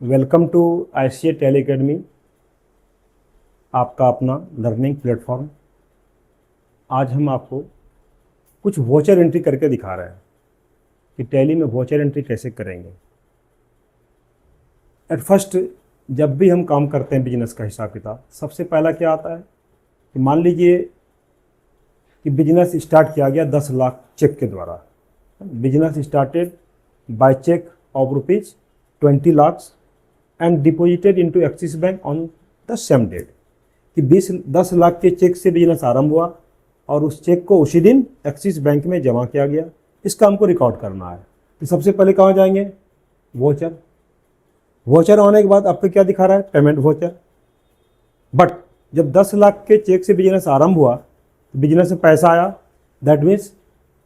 Welcome to ICA Tally academy, आपका अपना learning platform. आज हम आपको कुछ वोचर एंट्री करके दिखा रहे हैं कि टैली में वोचर एंट्री कैसे करेंगे। एट फर्स्ट जब भी हम काम करते हैं बिजनेस का हिसाब किताब, सबसे पहला क्या आता है कि मान लीजिए कि बिजनेस स्टार्ट किया गया 10 लाख चेक के द्वारा। Business started by cheque of rupees 20 lakhs and deposited into Axis bank on the same date. कि 10 लाख के चेक से बिजनेस आरंभ हुआ और उस चेक को उसी दिन एक्सिस बैंक में जमा किया गया। इसका हमको रिकॉर्ड करना है। तो सबसे पहले कहाँ जाएंगे? वोचर। वोचर होने के बाद आपको क्या दिखा रहा है? Payment voucher. बट जब 10 लाख के चेक से बिजनेस आरंभ हुआ तो बिजनेस में पैसा आया, दैट मीन्स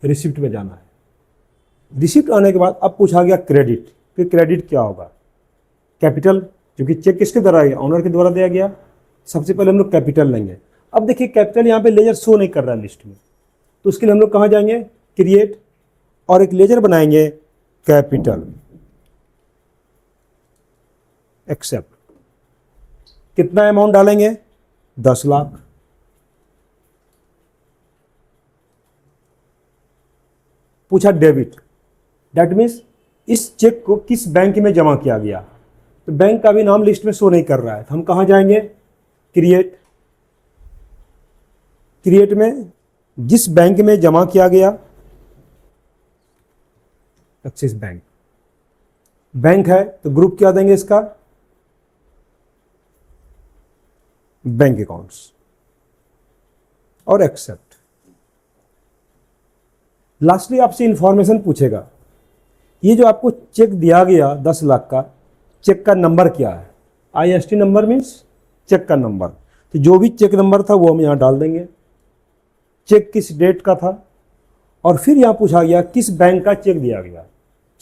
रिसिप्ट पे जाना है। रिसिप्ट आने के बाद अब पूछा गया क्रेडिट। कि क्रेडिट क्या होगा? कैपिटल, क्योंकि चेक किसके द्वारा गया? ऑनर के द्वारा दिया गया। सबसे पहले हम लोग कैपिटल लेंगे। अब देखिए कैपिटल यहाँ पे लेजर शो नहीं कर रहा है लिस्ट में, तो उसके लिए हम लोग कहाँ जाएंगे? क्रिएट, और एक लेजर बनाएंगे कैपिटल, एक्सेप्ट। कितना अमाउंट डालेंगे? 10 लाख। पूछा डेबिट, दैट मीन्स इस चेक को किस बैंक में जमा किया गया। तो बैंक का भी नाम लिस्ट में शो नहीं कर रहा है, तो हम कहाँ जाएंगे? क्रिएट। क्रिएट में जिस बैंक में जमा किया गया, एक्सिस बैंक। बैंक है तो ग्रुप क्या देंगे इसका? बैंक अकाउंट्स, और एक्सेप्ट। लास्टली आपसे इंफॉर्मेशन पूछेगा, ये जो आपको चेक दिया गया 10 लाख का, चेक का नंबर क्या है? IST नंबर मीन्स चेक का नंबर। तो जो भी चेक नंबर था वो हम यहाँ डाल देंगे। चेक किस डेट का था, और फिर यहाँ पूछा गया किस बैंक का चेक दिया गया।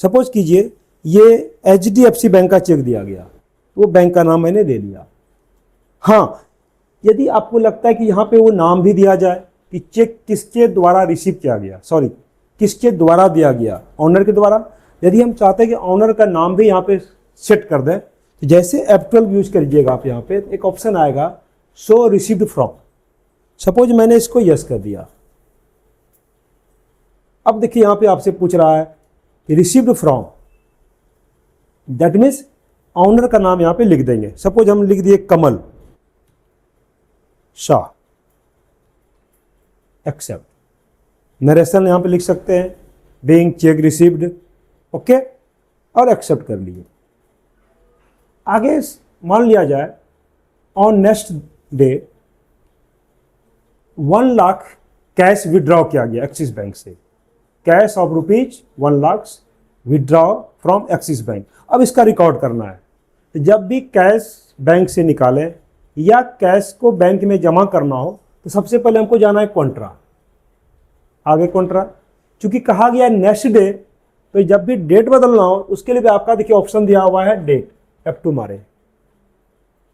सपोज कीजिए ये HDFC बैंक का चेक दिया गया, तो वो बैंक का नाम मैंने दे दिया। हाँ, यदि आपको लगता है कि यहाँ पे वो नाम भी दिया जाए कि चेक किसके द्वारा रिसीव किया गया, सॉरी किसके द्वारा दिया गया, ऑनर के द्वारा। यदि हम चाहते हैं कि ऑनर का नाम भी यहाँ पे सेट कर दें, तो जैसे F12 यूज करिएगा आप, यहाँ पे एक ऑप्शन आएगा शो रिसीव्ड फ्रॉम। सपोज मैंने इसको यस कर दिया। अब देखिए यहाँ पे आपसे पूछ रहा है कि received from, that means owner का नाम यहाँ पे लिख देंगे। सपोज हम लिख दिए कमल शाह, एक्सेप्ट। नरेशन यहाँ पे लिख सकते हैं बीइंग चेक रिसीव्ड, ओके, और एक्सेप्ट कर लिए। आगे मान लिया जाए on next day 1 lakh cash withdraw किया गया एक्सिस बैंक से। Cash of rupees 1 lakh withdraw from axis bank. अब इसका रिकॉर्ड करना है। तो जब भी कैश बैंक से निकालें या कैश को बैंक में जमा करना हो, तो सबसे पहले हमको जाना है कॉन्ट्रा। आगे कॉन्ट्रा, चूंकि कहा गया नेक्स्ट डे, तो जब भी डेट बदलना हो उसके लिए भी आपका देखिए ऑप्शन दिया हुआ है डेट, F2 मारे,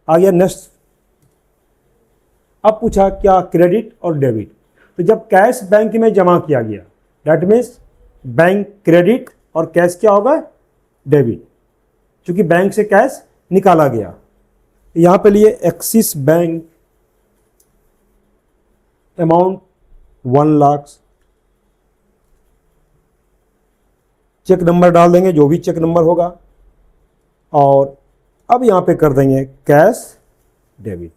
आ गया नेक्स्ट। अब पूछा क्या? क्रेडिट और डेबिट। तो जब कैश बैंक में जमा किया गया, दैट मीन्स बैंक क्रेडिट, और कैश क्या होगा? डेबिट, क्योंकि बैंक से कैश निकाला गया। यहां पे लिए Axis bank amount 1 lakh, cheque number डाल देंगे जो भी चेक नंबर होगा, और अब यहां पे कर देंगे कैश डेबिट।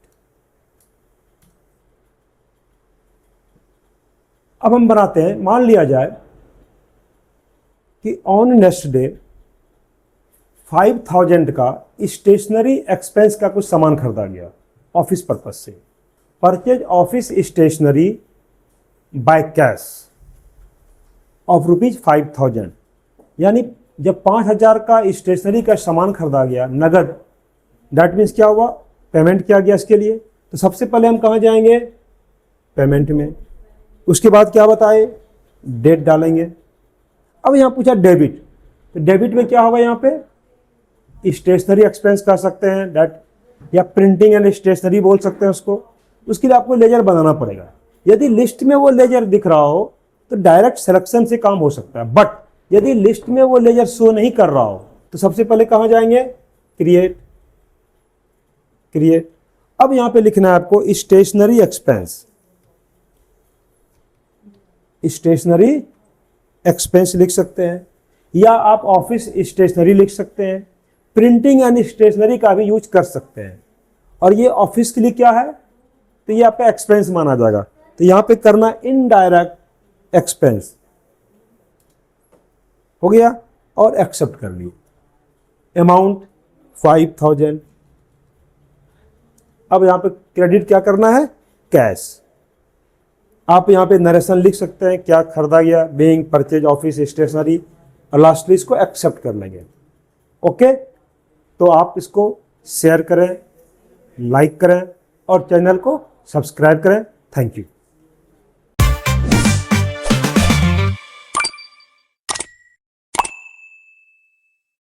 अब हम बनाते हैं, मान लिया जाए कि ऑन नेक्स्ट डे 5000 का स्टेशनरी एक्सपेंस का कुछ सामान खरीदा गया ऑफिस पर्पज से। Purchase office stationery by cash of rupees 5000, यानी जब 5000 का स्टेशनरी का सामान खरीदा गया नगद, दैट मीन्स क्या हुआ? पेमेंट किया गया इसके लिए। तो सबसे पहले हम कहाँ जाएंगे? पेमेंट में। उसके बाद क्या बताए? डेट डालेंगे। अब यहाँ पूछा डेबिट, तो डेबिट में क्या होगा? यहाँ पे स्टेशनरी एक्सपेंस कर सकते हैं दैट, या प्रिंटिंग एंड स्टेशनरी बोल सकते हैं उसको। उसके लिए आपको लेजर बनाना पड़ेगा। यदि लिस्ट में वो लेजर दिख रहा हो तो डायरेक्ट सिलेक्शन से काम हो सकता है, बट यदि लिस्ट में वो लेजर शो नहीं कर रहा हो तो सबसे पहले कहाँ जाएंगे? Create, create. अब यहां पे लिखना है आपको स्टेशनरी एक्सपेंस, स्टेशनरी एक्सपेंस लिख सकते हैं, या आप ऑफिस स्टेशनरी लिख सकते हैं। प्रिंटिंग एंड स्टेशनरी का भी यूज कर सकते हैं। और ये ऑफिस के लिए क्या है, तो ये आपका एक्सपेंस माना जाएगा। तो यहां पे करना इनडायरेक्ट एक्सपेंस हो गया और एक्सेप्ट कर लिए। अमाउंट 5000। अब यहां पे क्रेडिट क्या करना है, कैश। आप यहां पे नरेशन लिख सकते हैं, क्या खरीदा गया, बीइंग परचेज ऑफिस स्टेशनरी, और लास्टली इसको एक्सेप्ट कर लेंगे। ओके, तो आप इसको शेयर करें, लाइक करें और चैनल को सब्सक्राइब करें। Thank you.